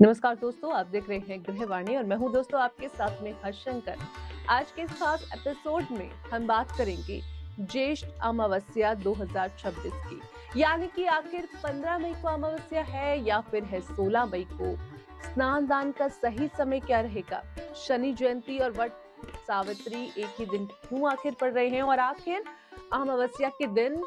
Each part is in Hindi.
नमस्कार दोस्तों, आप देख रहे हैं गृहवाणी और मैं हूं दोस्तों आपके साथ में हर्षंकर। आज के इस खास एपिसोड में हम बात करेंगे ज्येष्ठ अमावस्या 2026 की। यानी कि आखिर 15 मई को अमावस्या है या फिर है 16 मई को। स्नान दान का सही समय क्या रहेगा? शनि जयंती और वट सावित्री एक ही दिन क्यों आखिर पड़ रहे हैं? और आखिर अमावस्या के दिन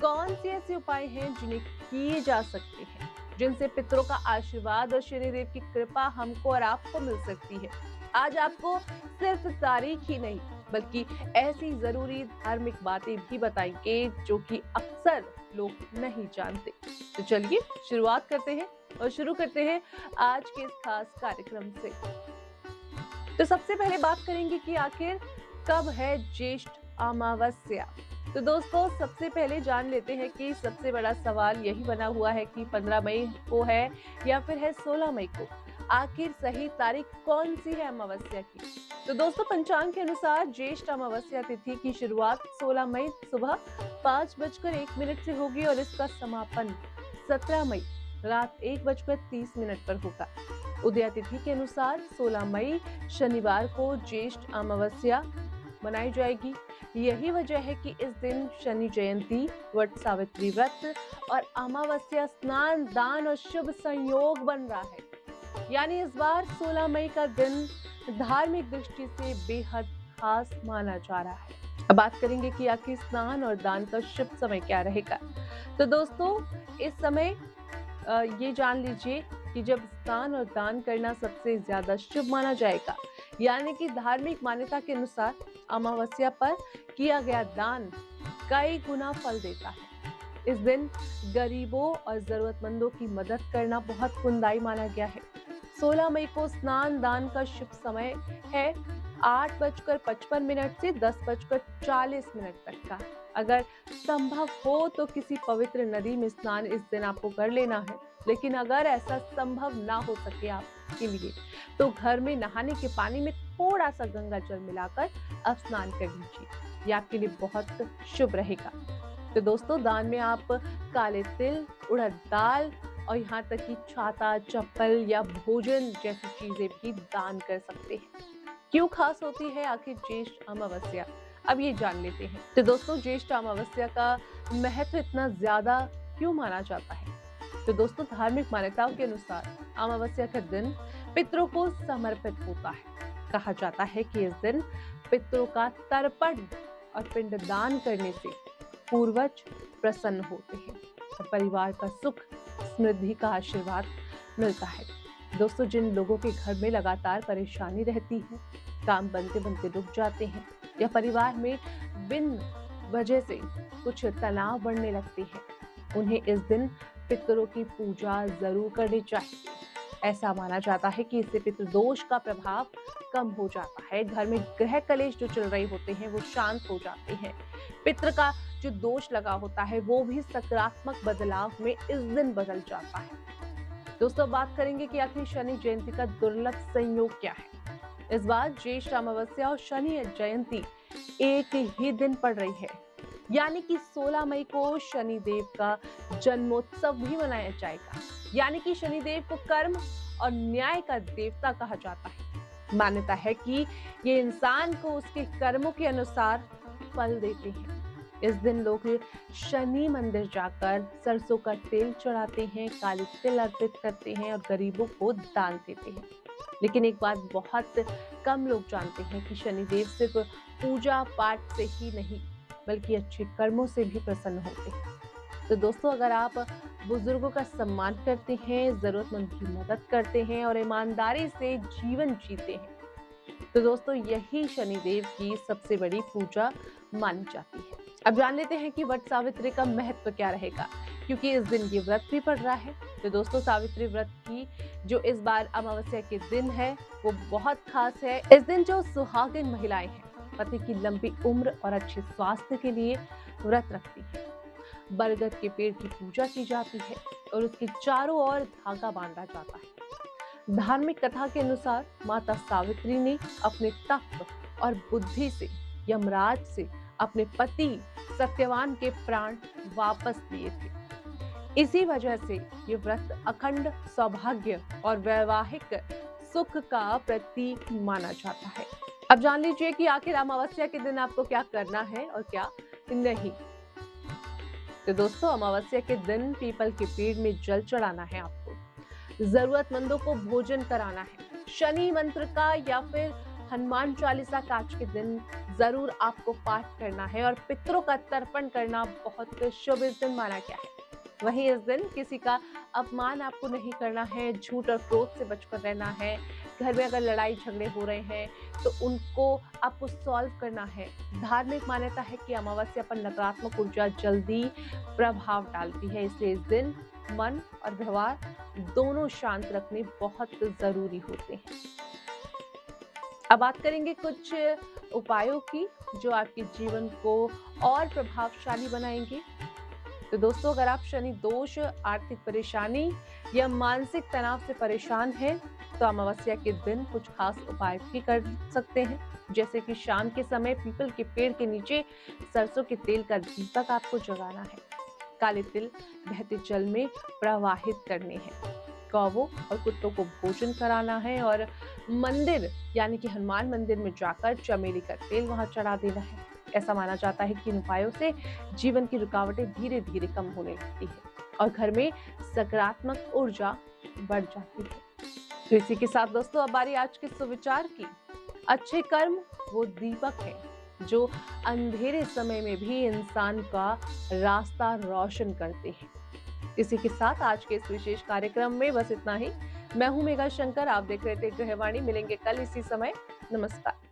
कौन से ऐसे उपाय हैं जिन्हें किए जा सकते हैं, जिनसे पितरों का आशीर्वाद और शनिदेव की कृपा हमको और आपको मिल सकती है। आज आपको सिर्फ तारीख ही नहीं बल्कि ऐसी जरूरी धार्मिक बातें भी बताएंगे जो कि अक्सर लोग नहीं जानते। तो चलिए शुरुआत करते हैं और शुरू करते हैं आज के इस खास कार्यक्रम से। तो सबसे पहले बात करेंगे कि आखिर कब है ज्येष्ठ अमावस्या। तो दोस्तों सबसे पहले जान लेते हैं कि सबसे बड़ा सवाल यही बना हुआ है कि 15 मई को है या फिर है 16 मई को। आखिर सही तारीख कौन सी है अमावस्या की? तो दोस्तों पंचांग के अनुसार ज्येष्ठ अमावस्या तिथि की शुरुआत 16 मई सुबह 5:01 से होगी और इसका समापन 17 मई रात 1:30 पर होगा। उदया तिथि के अनुसार 16 मई शनिवार को ज्येष्ठ अमावस्या मनाई जाएगी। यही वजह है कि इस दिन शनि जयंती, वट सावित्री व्रत और अमावस्या स्नान दान और शुभ संयोग बन रहा है। यानी इस बार 16 मई का दिन धार्मिक दृष्टि से बेहद खास माना जा रहा है। अब बात करेंगे कि आखिर स्नान और दान का शुभ समय क्या रहेगा। तो दोस्तों इस समय ये जान लीजिए कि जब स्नान और दान करना सबसे ज्यादा शुभ माना जाएगा। यानी कि धार्मिक मान्यता के अनुसार अमावस्या पर किया गया दान कई गुना फल देता है। इस दिन गरीबों और जरूरतमंदों की मदद करना बहुत पुण्यदायी माना गया है। 16 मई को स्नान दान का शुभ समय है 8:55 से 10:40 तक का। अगर संभव हो तो किसी पवित्र नदी में स्नान इस दिन आपको कर लेना है, लेकिन अगर ऐसा संभव ना हो सके आपके लिए तो घर में नहाने के पानी में थोड़ा सा गंगा जल मिलाकर अब स्नान कर लीजिए, ये आपके लिए बहुत शुभ रहेगा। तो दोस्तों दान में आप काले तिल, उड़द दाल और यहाँ तक कि छाता, चप्पल या भोजन जैसी चीजें भी दान कर सकते हैं। क्यों खास होती है आखिर ज्येष्ठ अमावस्या, अब ये जान लेते हैं। तो दोस्तों ज्येष्ठ अमावस्या का महत्व इतना ज्यादा क्यों माना जाता है? तो दोस्तों धार्मिक मान्यताओं के अनुसार अमावस्या का दिन पितरों को समर्पित होता है। कहा जाता है कि इस दिन पितरों का तर्पण और पिंडदान करने से पूर्वज प्रसन्न होते हैं और परिवार का सुख समृद्धि का आशीर्वाद मिलता है। दोस्तों जिन लोगों के घर में लगातार परेशानी रहती है, काम बनते बनते रुक जाते हैं या परिवार में बिन वजह से कुछ तनाव बढ़ने लगते हैं, उन्हें इस दिन पितरों की पूजा जरूर करनी चाहिए। ऐसा माना जाता है कि इससे पितृदोष का प्रभाव कम हो जाता है, घर में ग्रह कलेश जो चल रहे होते हैं वो शांत हो जाते हैं, पितृ का जो दोष लगा होता है वो भी सकारात्मक बदलाव में इस दिन बदल जाता है। दोस्तों बात करेंगे कि आखिर शनि जयंती का दुर्लभ संयोग क्या है। इस बार ज्येष्ठ अमावस्या और शनि जयंती एक ही दिन पड़ रही है। यानी कि 16 मई को शनि देव का जन्मोत्सव भी मनाया जाएगा। यानी कि शनिदेव को कर्म और न्याय का देवता कहा जाता है। मान्यता है कि ये इंसान को उसके कर्मों के अनुसार फल देते हैं। इस दिन लोग शनि मंदिर जाकर सरसों का तेल चढ़ाते हैं, काले तिल अर्पित करते हैं और गरीबों को दान देते हैं। लेकिन एक बात बहुत कम लोग जानते हैं कि शनिदेव सिर्फ पूजा पाठ से ही नहीं बल्कि अच्छे कर्मों से भी प्रसन्न होते हैं। तो दोस्तों अगर आप बुजुर्गों का सम्मान करते हैं, जरूरतमंद की मदद करते हैं और ईमानदारी से जीवन जीते हैं तो दोस्तों यही शनिदेव की सबसे बड़ी पूजा मानी जाती है। अब जान लेते हैं कि वट सावित्री का महत्व क्या रहेगा, क्योंकि इस दिन ये व्रत भी पड़ रहा है। तो दोस्तों सावित्री व्रत की जो इस बार अमावस्या के दिन है वो बहुत खास है। इस दिन जो सुहागिन महिलाएं हैं पति की लंबी उम्र और अच्छे स्वास्थ्य के लिए व्रत रखती है। बरगद के पेड़ की पूजा की जाती है और उसके चारों ओर धागा बांधा जाता है। धार्मिक कथा के अनुसार माता सावित्री ने अपने तप और बुद्धि से यमराज से अपने पति सत्यवान के प्राण वापस लिए थे। इसी वजह से ये व्रत अखंड सौभाग्य और वैवाहिक सुख का प्रतीक माना जाता है। अब जान लीजिए कि आखिर अमावस्या के दिन आपको क्या करना है और क्या नहीं। तो दोस्तों, अमावस्या के दिन पीपल के पेड़ में जल चढ़ाना है आपको, जरूरतमंदों को भोजन कराना है, शनि मंत्र का या फिर हनुमान चालीसा का आज के दिन जरूर आपको पाठ करना है और पितरों का तर्पण करना बहुत शुभ इस दिन माना गया है। वहीं इस दिन किसी का अपमान आपको नहीं करना है, झूठ और क्रोध से बचकर रहना है। घर में अगर लड़ाई झगड़े हो रहे हैं तो उनको आपको सॉल्व करना है। धार्मिक मान्यता है कि अमावस्या पर नकारात्मक ऊर्जा जल्दी प्रभाव डालती है, इसलिए इस दिन मन और व्यवहार दोनों शांत रखने बहुत जरूरी होते हैं। अब बात करेंगे कुछ उपायों की जो आपके जीवन को और प्रभावशाली बनाएंगे। तो दोस्तों, अगर आप शनि दोष, आर्थिक परेशानी या मानसिक तनाव से परेशान हैं, तो अमावस्या के दिन कुछ खास उपाय भी कर सकते हैं। जैसे कि शाम के समय पीपल के पेड़ के नीचे सरसों के तेल का दीपक आपको जगाना है, काले तिल बहते जल में प्रवाहित करने हैं, गौवों और कुत्तों को भोजन कराना है और मंदिर यानी कि हनुमान मंदिर में जाकर चमेली का तेल वहां चढ़ा देना है। ऐसा माना जाता है कि इन उपायों से जीवन की रुकावटें धीरे धीरे कम होने लगती है और घर में सकारात्मक ऊर्जा बढ़ जाती है। तो इसी के साथ दोस्तों, अब बारी आज के सुविचार की। अच्छे कर्म वो दीपक है जो अंधेरे समय में भी इंसान का रास्ता रोशन करते हैं। इसी के साथ आज के इस विशेष कार्यक्रम में बस इतना ही। मैं हूं मेघा शंकर, आप देख रहे थे गृहवाणी। मिलेंगे कल इसी समय। नमस्कार।